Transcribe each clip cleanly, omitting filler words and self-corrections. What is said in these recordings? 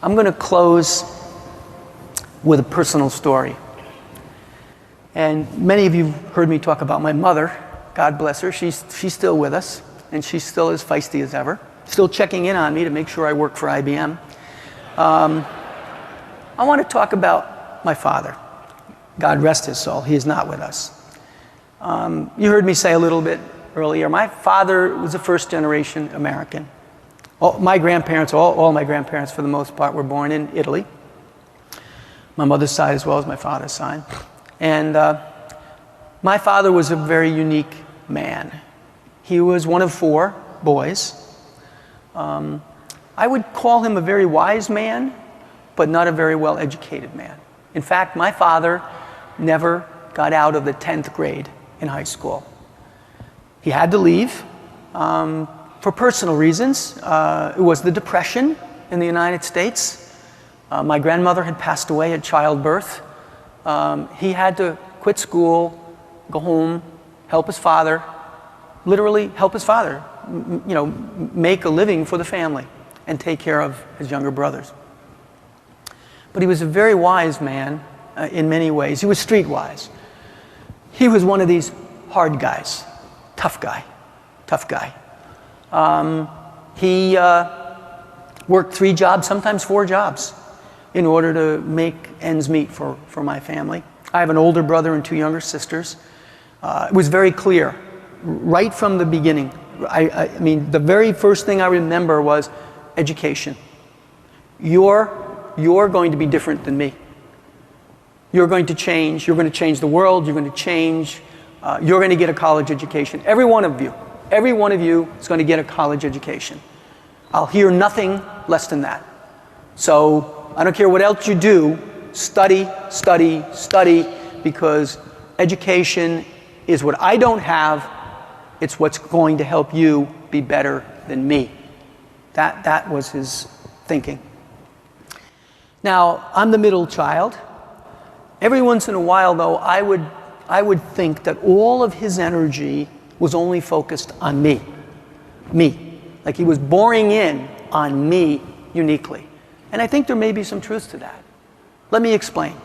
I'm going to close with a personal story. And many of you have heard me talk about my mother. God bless her. She's still with us, and she's still as feisty as ever. Still checking in on me to make sure I work for IBM. I want to talk about my father. God rest his soul. He is not with us. You heard me say a little bit earlier, my father was a first-generation American. All my grandparents for the most part, were born in Italy. My mother's side as well as my father's side. And my father was a very unique man. He was one of 4 boys. I would call him a very wise man, but not a very well-educated man. In fact, my father never got out of the 10th grade in high school. He had to leave for personal reasons. It was the Depression in the United States. My grandmother had passed away at childbirth. He had to quit school, go home, help his father, literally help his father, make a living for the family and take care of his younger brothers. But he was a very wise man in many ways. He was streetwise. He was one of these hard guys, tough guy. He worked 3 jobs, sometimes 4 jobs, in order to make ends meet for my family. I have an older brother and 2 younger sisters. It was very clear, right from the beginning. I mean, the very first thing I remember was education. You're going to be different than me. You're going to change. You're going to change the world. You're going to change. You're going to get a college education. Every one of you is going to get a college education. I'll hear nothing less than that. So I don't care what else you do, study, because education is what I don't have. It's what's going to help you be better than me. That was his thinking. Now, I'm the middle child. Every once in a while, though, I would think that all of his energy was only focused on me. Like he was boring in on me uniquely. And I think there may be some truth to that. Let me explain.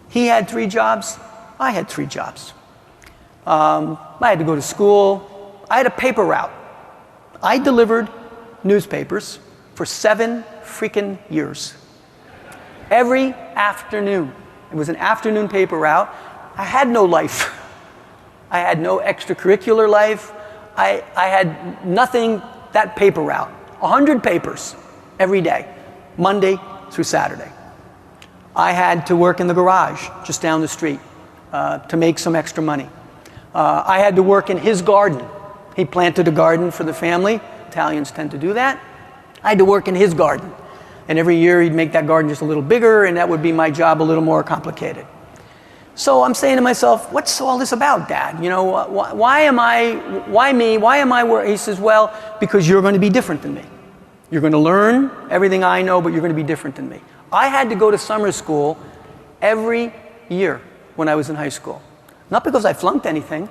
He had 3 jobs. I had 3 jobs. I had to go to school. I had a paper route. I delivered newspapers for 7 freaking years. Every afternoon. It was an afternoon paper route. I had no life. I had no extracurricular life. I had nothing, that paper route. 100 papers every day, Monday through Saturday. I had to work in the garage just down the street to make some extra money. I had to work in his garden. He planted a garden for the family. Italians tend to do that. I had to work in his garden. And every year he'd make that garden just a little bigger, and that would be my job a little more complicated. So I'm saying to myself, what's all this about, Dad? Why me? Why am I working? He says, well, because you're going to be different than me. You're going to learn everything I know, but you're going to be different than me. I had to go to summer school every year when I was in high school. Not because I flunked anything,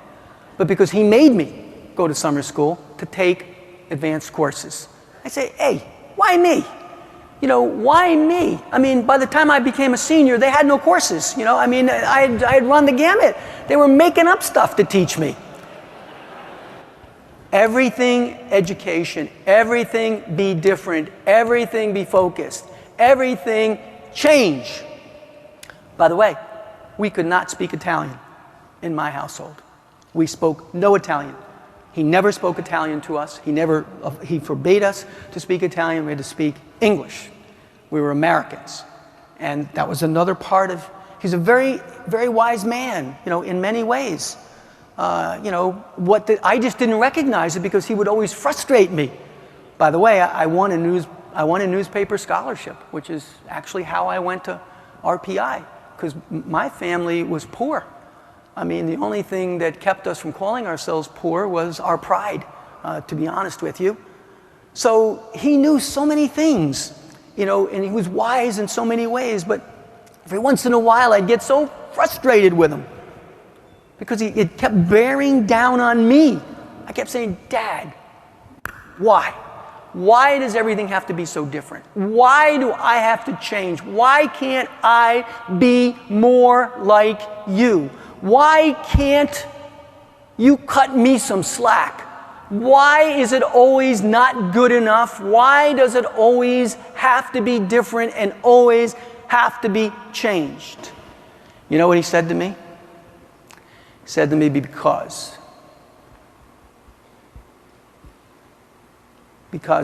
but because he made me go to summer school to take advanced courses. I say, hey, why me? Why me? I mean, by the time I became a senior, they had no courses. I had run the gamut. They were making up stuff to teach me. Everything education, everything be different, everything be focused, everything change. By the way, we could not speak Italian in my household. We spoke no Italian. He never spoke Italian to us. He forbade us to speak Italian. We had to speak English. We were Americans. And that was another part of, he's a very, very wise man, in many ways. I just didn't recognize it because he would always frustrate me. By the way, I won a newspaper scholarship, which is actually how I went to RPI, because my family was poor. I mean, the only thing that kept us from calling ourselves poor was our pride, to be honest with you. So he knew so many things, and he was wise in so many ways, but every once in a while I'd get so frustrated with him because it kept bearing down on me. I kept saying, Dad, why? Why does everything have to be so different? Why do I have to change? Why can't I be more like you? Why can't you cut me some slack? Why is it always not good enough? Why does it always have to be different and always have to be changed? You know what he said to me? He said to me, because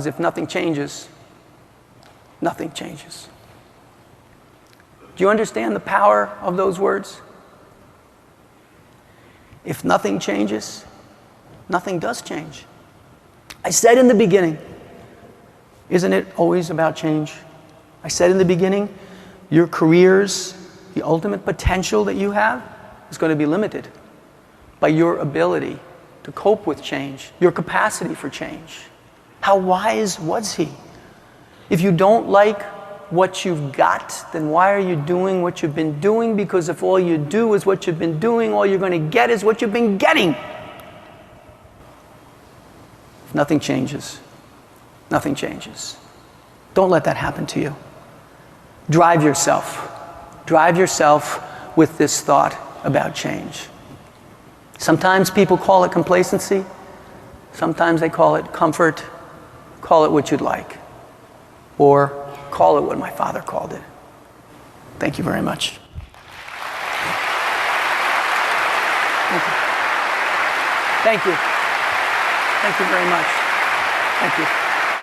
if nothing changes, nothing changes. Do you understand the power of those words? If nothing changes, nothing does change. I said in the beginning, isn't it always about change? I said in the beginning, your careers, the ultimate potential that you have is going to be limited by your ability to cope with change, your capacity for change. How wise was he? If you don't like what you've got, then why are you doing what you've been doing? Because if all you do is what you've been doing, all you're going to get is what you've been getting. If nothing changes, nothing changes. Don't let that happen to you. Drive yourself. Drive yourself with this thought about change. Sometimes people call it complacency. Sometimes they call it comfort. Call it what you'd like. Or call it what my father called it. Thank you very much. Thank you. Thank you. Thank you very much. Thank you.